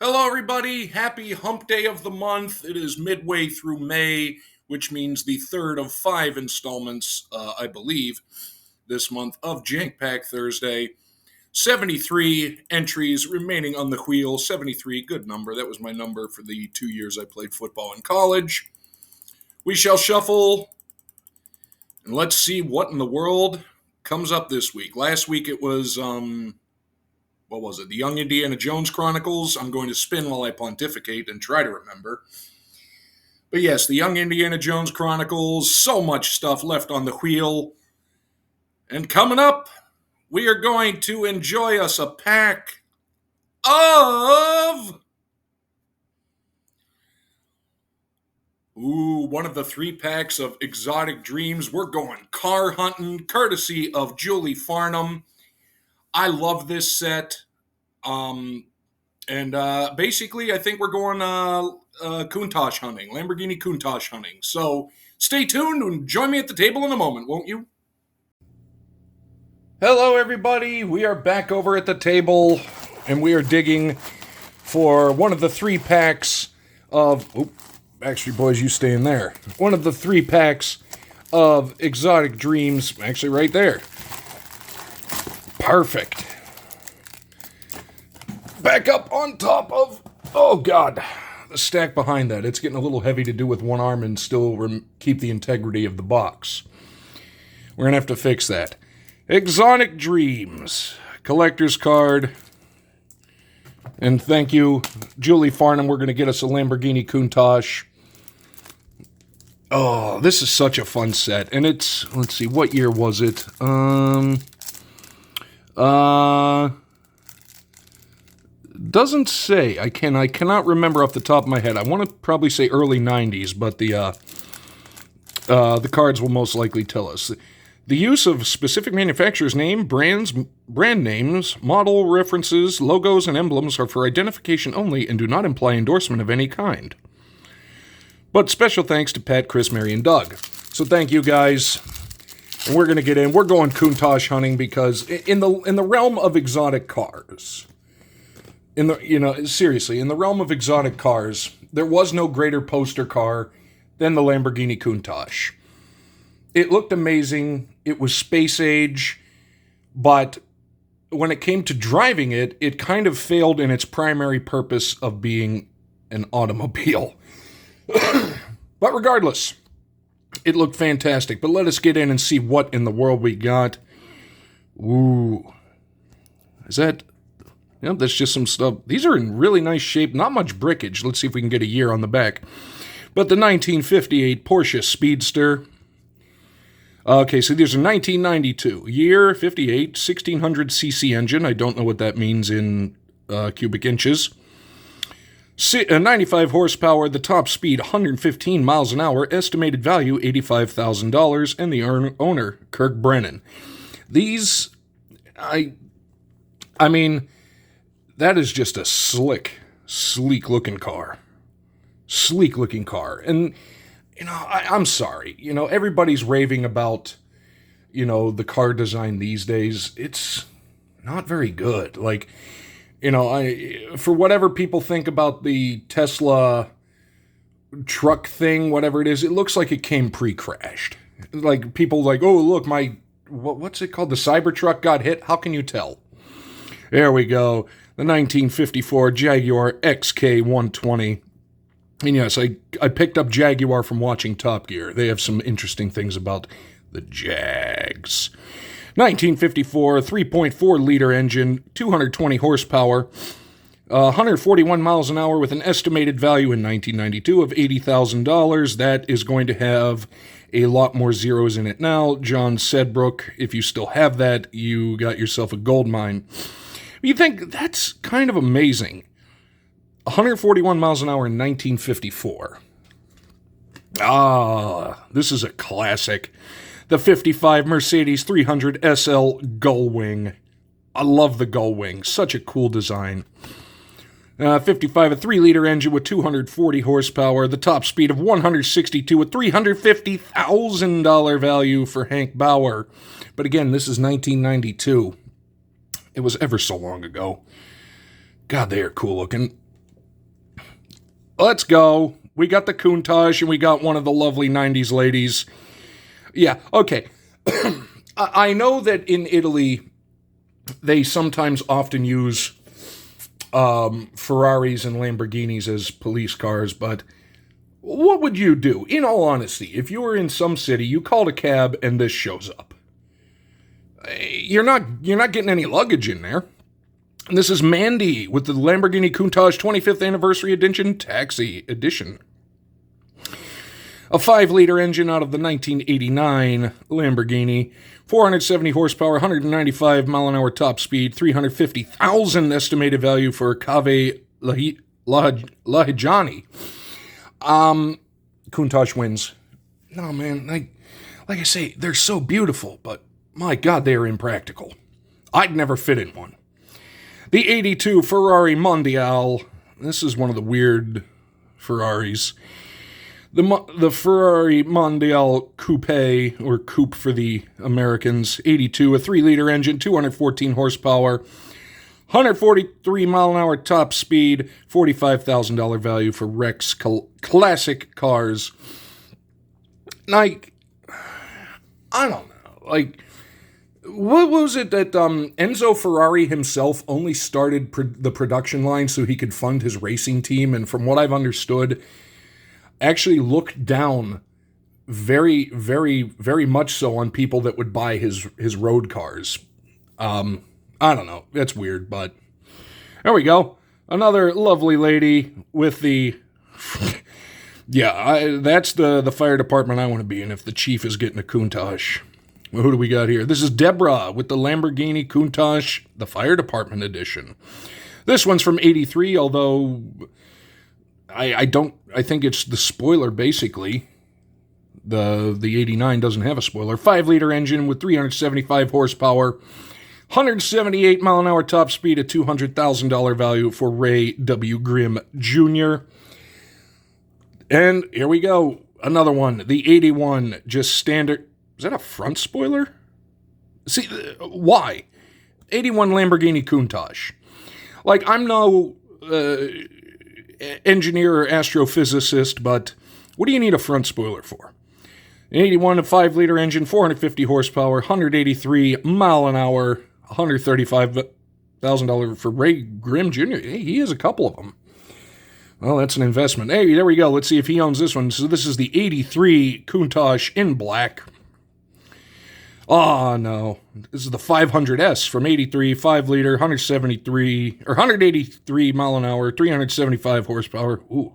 Hello, everybody. Happy hump day of the month. It is midway through May, which means the third of 5 installments, I believe, this month of Jank Pack Thursday. 73 entries remaining on the wheel. 73, good number. That was my number for the 2 years I played football in college. We shall shuffle, and let's see what in the world comes up this week. Last week it was, what was it? The Young Indiana Jones Chronicles. I'm going to spin while I pontificate and try to remember. But yes, the Young Indiana Jones Chronicles. So much stuff left on the wheel. And coming up, we are going to enjoy us a pack of... one of the 3 packs of Exotic Dreams. We're going car hunting, courtesy of Julie Farnham. I love this set. Basically, I think we're going Countach hunting, Lamborghini Countach hunting. So stay tuned and join me at the table in a moment, won't you? Hello, everybody. We are back over at the table, and we are digging for one of the 3 packs of... Backstreet Boys, you stay in there. One of the 3 packs of Exotic Dreams. Actually, right there. Perfect. Back up on top of, oh God, the stack behind that. It's getting a little heavy to do with one arm and still keep the integrity of the box. We're going to have to fix that. Exotic Dreams, collector's card. And thank you, Julie Farnham. We're going to get us a Lamborghini Countach. Oh, this is such a fun set. And it's, let's see, what year was it? Doesn't say. I cannot remember off the top of my head. I want to probably say early 90s, but the cards will most likely tell us. The use of specific manufacturer's name, brand names, model references, logos, and emblems are for identification only and do not imply endorsement of any kind. But special thanks to Pat, Chris, Mary, and Doug. So thank you guys. And we're going to get in. We're going Countach hunting because in the realm of exotic cars, seriously, in the realm of exotic cars, there was no greater poster car than the Lamborghini Countach. It looked amazing. It was space age, but when it came to driving it, it kind of failed in its primary purpose of being an automobile. But regardless, it looked fantastic. But let us get in and see what in the world we got. Ooh. Is that... Yep, that's just some stuff. These are in really nice shape. Not much brickage. Let's see if we can get a year on the back. But the 1958 Porsche Speedster. Okay, so these are 1992. Year, 58, 1600cc engine. I don't know what that means in cubic inches. 95 horsepower, the top speed 115 miles an hour, estimated value $85,000, and the owner, Kirk Brennan. These, I mean, that is just a sleek-looking car. Sleek-looking car. And, I'm sorry. Everybody's raving about, the car design these days. It's not very good. For whatever people think about the Tesla truck thing, whatever it is, it looks like it came pre-crashed. Like, people oh, look, what's it called? The Cybertruck got hit? How can you tell? There we go. The 1954 Jaguar XK120. And yes, I picked up Jaguar from watching Top Gear. They have some interesting things about the Jags. 1954, 3.4-liter engine, 220 horsepower, 141 miles an hour with an estimated value in 1992 of $80,000. That is going to have a lot more zeros in it now. John Sedbrook, if you still have that, you got yourself a gold mine. You think, that's kind of amazing. 141 miles an hour in 1954. This is a classic. The 55 Mercedes 300 SL Gullwing. I love the Gullwing. Such a cool design. 55, a 3-liter engine with 240 horsepower. The top speed of 162, a $350,000 value for Hank Bauer. But again, this is 1992. It was ever so long ago. God, they are cool looking. Let's go. We got the Countach and we got one of the lovely 90s ladies. Yeah, okay. I know that in Italy, they sometimes often use Ferraris and Lamborghinis as police cars, but what would you do? In all honesty, if you were in some city, you called a cab and this shows up. You're not getting any luggage in there. And this is Mandy with the Lamborghini Countach 25th Anniversary Edition Taxi Edition. A 5-liter engine out of the 1989 Lamborghini. 470 horsepower, 195 mile an hour top speed, 350,000 estimated value for Cave Lahijani. Countach wins. No, man, like I say, they're so beautiful, but my God, they are impractical. I'd never fit in one. The 82 Ferrari Mondial. This is one of the weird Ferraris. The Ferrari Mondial Coupe, or Coupe for the Americans, 82, a 3-liter engine, 214 horsepower, 143 mile an hour top speed, $45,000 value for Rex Classic Cars. Like, I don't know, like, what was it that Enzo Ferrari himself only started the production line so he could fund his racing team, and from what I've understood, actually looked down very, very, very much so on people that would buy his road cars. I don't know. That's weird, but there we go. Another lovely lady with the... yeah, that's the fire department I want to be in if the chief is getting a Countach. Well, who do we got here? This is Deborah with the Lamborghini Countach, the fire department edition. This one's from 83, although... I think it's the spoiler, basically. The 89 doesn't have a spoiler. 5-liter engine with 375 horsepower, 178 mile an hour top speed at $200,000 value for Ray W. Grimm Jr. And here we go. Another one. The 81, just standard. Is that a front spoiler? See, why? 81 Lamborghini Countach. Like, I'm no... engineer or astrophysicist, but what do you need a front spoiler for? An 81, a 5-liter engine, 450 horsepower, 183 mile an hour, $135,000 for Ray Grimm Jr. Hey, he has a couple of them. Well, that's an investment. Hey, there we go. Let's see if he owns this one. So this is the 83 Countach in black. Oh, no. This is the 500S from 83, 5-liter, 183 mile an hour, 375 horsepower. Ooh.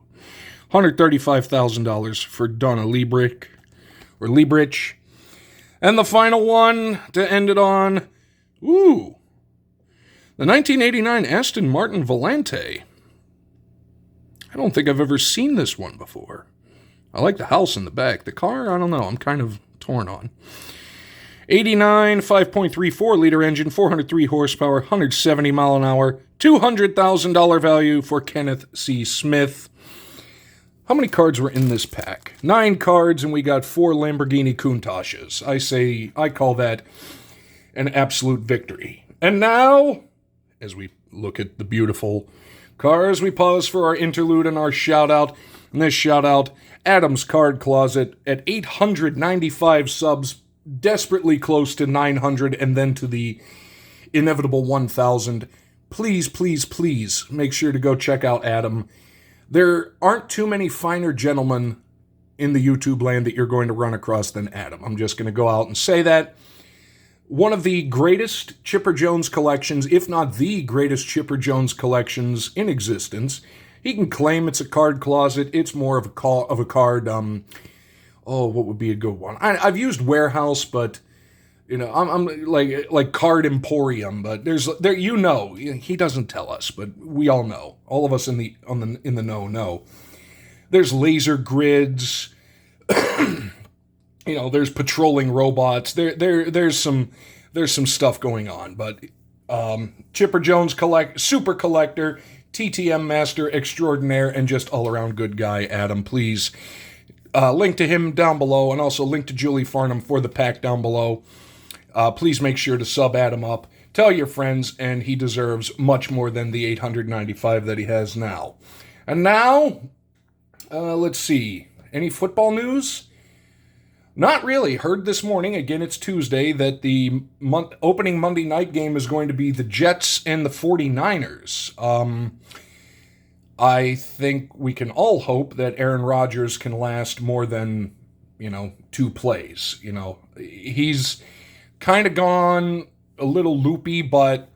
$135,000 for Donna Liebrich. And the final one to end it on. Ooh. The 1989 Aston Martin Volante. I don't think I've ever seen this one before. I like the house in the back. The car, I don't know. I'm kind of torn on. 89, 5.34-liter engine, 403 horsepower, 170 mile an hour, $200,000 value for Kenneth C. Smith. How many cards were in this pack? 9 cards, and we got 4 Lamborghini Countaches. I call that an absolute victory. And now, as we look at the beautiful cars, we pause for our interlude and our shout-out. And this shout-out, Adam's Card Closet at 895 subs, desperately close to 900 and then to the inevitable 1,000. Please, please, please make sure to go check out Adam. There aren't too many finer gentlemen in the YouTube land that you're going to run across than Adam. I'm just going to go out and say that. One of the greatest Chipper Jones collections, if not the greatest Chipper Jones collections in existence. He can claim it's a card closet. It's more of a card, what would be a good one? I've used warehouse, but you know, I'm like card emporium. But there, you know, he doesn't tell us, but we all know. All of us in the know. There's laser grids. You know, there's patrolling robots. There's some stuff going on. But Chipper Jones super collector, TTM master extraordinaire, and just all around good guy. Adam, please. Link to him down below, and also link to Julie Farnham for the pack down below. Please make sure to sub Adam up. Tell your friends, and he deserves much more than the 895 that he has now. And now, Let's see. Any football news? Not really. Heard this morning, again it's Tuesday, that the opening Monday night game is going to be the Jets and the 49ers. I think we can all hope that Aaron Rodgers can last more than, 2 plays. He's kind of gone a little loopy, but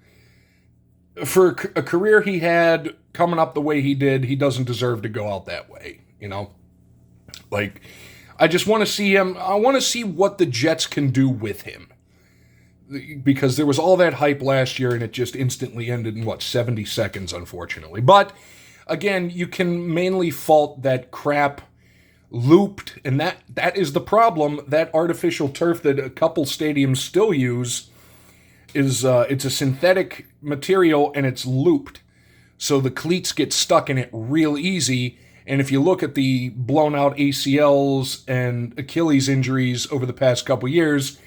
for a career he had coming up the way he did, he doesn't deserve to go out that way, Like, I just want to see him. I want to see what the Jets can do with him. Because there was all that hype last year and it just instantly ended in, 70 seconds, unfortunately. But, again, you can mainly fault that crap looped, and that is the problem. That artificial turf that a couple stadiums still use is it's a synthetic material and it's looped. So the cleats get stuck in it real easy. And if you look at the blown out ACLs and Achilles injuries over the past couple years,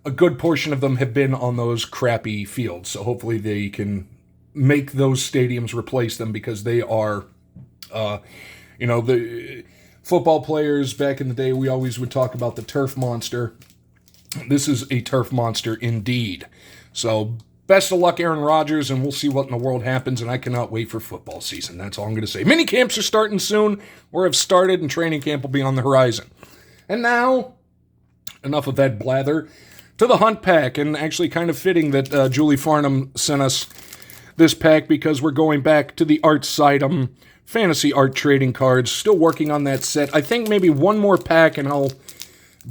a good portion of them have been on those crappy fields. So hopefully they can make those stadiums replace them, because they are, the football players back in the day, we always would talk about the turf monster. This is a turf monster indeed. So best of luck, Aaron Rodgers, and we'll see what in the world happens, and I cannot wait for football season. That's all I'm going to say. Mini camps are starting soon, or have started, and training camp will be on the horizon. And now, enough of that blather, to the hunt pack, and actually kind of fitting that Julie Farnham sent us this pack, because we're going back to the Art Suydam fantasy art trading cards. Still working on that set. I think maybe one more pack, and I'll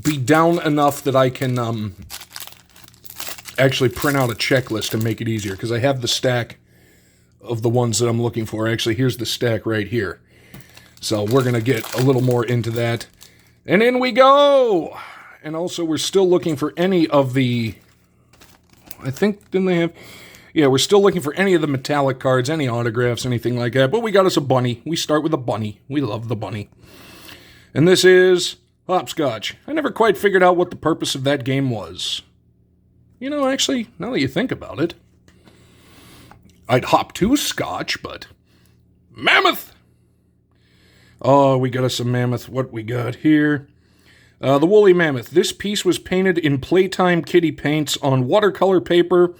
be down enough that I can actually print out a checklist to make it easier, because I have the stack of the ones that I'm looking for. Actually, here's the stack right here. So we're going to get a little more into that. And in we go! And also, we're still looking for any of the... I think, didn't they have... Yeah, we're still looking for any of the metallic cards, any autographs, anything like that. But we got us a bunny. We start with a bunny. We love the bunny. And this is Hopscotch. I never quite figured out what the purpose of that game was. Actually, now that you think about it, I'd hop to Scotch, but Mammoth! Oh, we got us a Mammoth. What we got here? The Woolly Mammoth. This piece was painted in Playtime Kitty paints on watercolor paper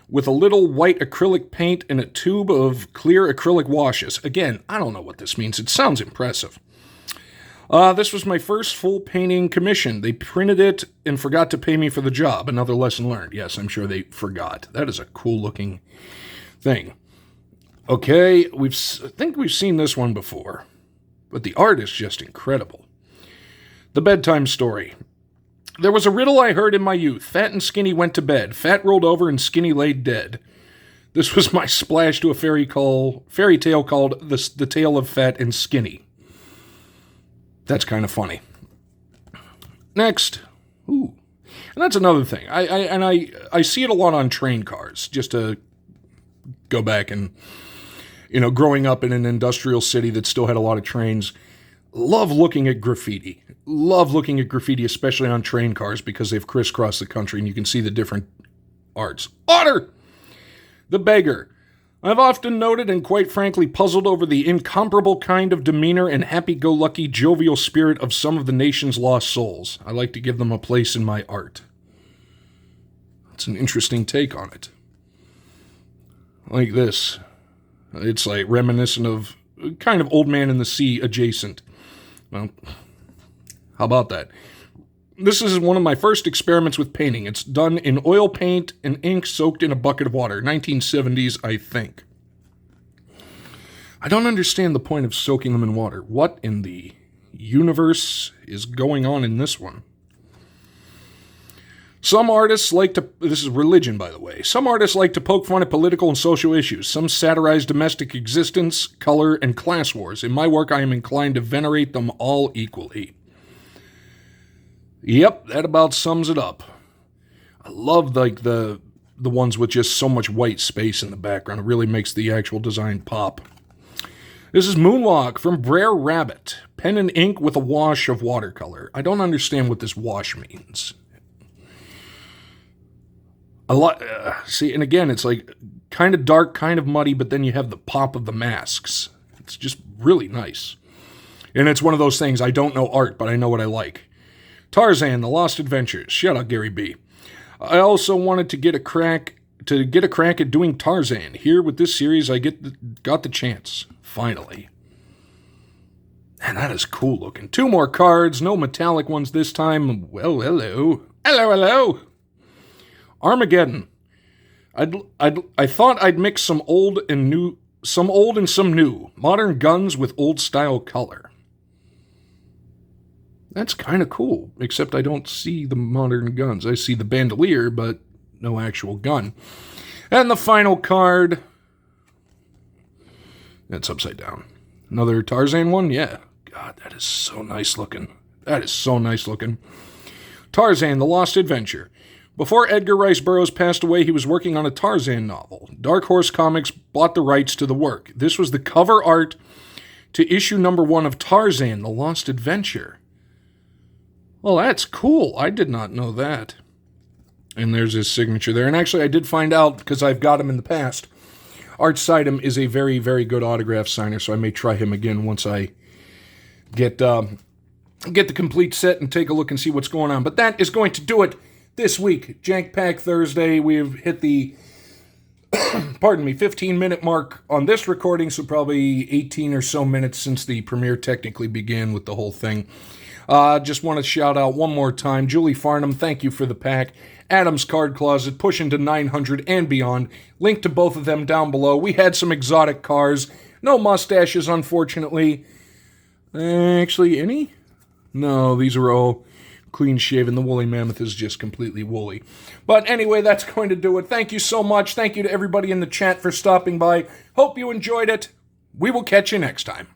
with a little white acrylic paint and a tube of clear acrylic washes. Again, I don't know what this means. It sounds impressive. This was my first full painting commission. They printed it and forgot to pay me for the job. Another lesson learned. Yes, I'm sure they forgot. That is a cool-looking thing. Okay, I think we've seen this one before, but the art is just incredible. The Bedtime Story. There was a riddle I heard in my youth. Fat and Skinny went to bed. Fat rolled over and Skinny laid dead. This was my splash to a fairy tale called The Tale of Fat and Skinny. That's kind of funny. Next. Ooh. And that's another thing. I see it a lot on train cars, just to go back and, growing up in an industrial city that still had a lot of trains, love looking at graffiti. Love looking at graffiti, especially on train cars, because they've crisscrossed the country and you can see the different arts. Otter! The Beggar. I've often noted and quite frankly puzzled over the incomparable kind of demeanor and happy-go-lucky jovial spirit of some of the nation's lost souls. I like to give them a place in my art. That's an interesting take on it. Like this. It's like reminiscent of kind of Old Man in the Sea adjacent. Well, how about that? This is one of my first experiments with painting. It's done in oil paint and ink soaked in a bucket of water. 1970s, I think. I don't understand the point of soaking them in water. What in the universe is going on in this one? Some artists like to... This is religion, by the way. Some artists like to poke fun at political and social issues. Some satirize domestic existence, color, and class wars. In my work, I am inclined to venerate them all equally. Yep, that about sums it up. I love the ones with just so much white space in the background. It really makes the actual design pop. This is Moonwalk from Brer Rabbit. Pen and ink with a wash of watercolor. I don't understand what this wash means. See, and again, it's like kind of dark, kind of muddy, but then you have the pop of the masks. It's just really nice. And it's one of those things, I don't know art, but I know what I like. Tarzan, The Lost Adventures. Shout out Gary B. I also wanted to get a crack at doing Tarzan. Here with this series, I got the chance. Finally. And that is cool looking. 2 more cards, no metallic ones this time. Well, hello. Hello. Armageddon. I thought I'd mix some old and some new. Modern guns with old style color. That's kind of cool, except I don't see the modern guns. I see the bandolier, but no actual gun. And the final card. That's upside down. Another Tarzan one? Yeah. God, that is so nice looking. Tarzan, The Lost Adventure. Before Edgar Rice Burroughs passed away, he was working on a Tarzan novel. Dark Horse Comics bought the rights to the work. This was the cover art to issue number 1 of Tarzan, The Lost Adventure. Well, that's cool. I did not know that. And there's his signature there. And actually, I did find out, because I've got him in the past, Art Suydam is a very, very good autograph signer, so I may try him again once I get the complete set and take a look and see what's going on. But that is going to do it this week. Jank Pack Thursday. We've hit the 15-minute mark on this recording, so probably 18 or so minutes since the premiere technically began with the whole thing. Just want to shout out one more time, Julie Farnham, thank you for the pack. Adam's Card Closet, pushing to 900 and beyond. Link to both of them down below. We had some exotic cars. No mustaches, unfortunately. Actually, any? No, these are all clean-shaven. The woolly mammoth is just completely woolly. But anyway, that's going to do it. Thank you so much. Thank you to everybody in the chat for stopping by. Hope you enjoyed it. We will catch you next time.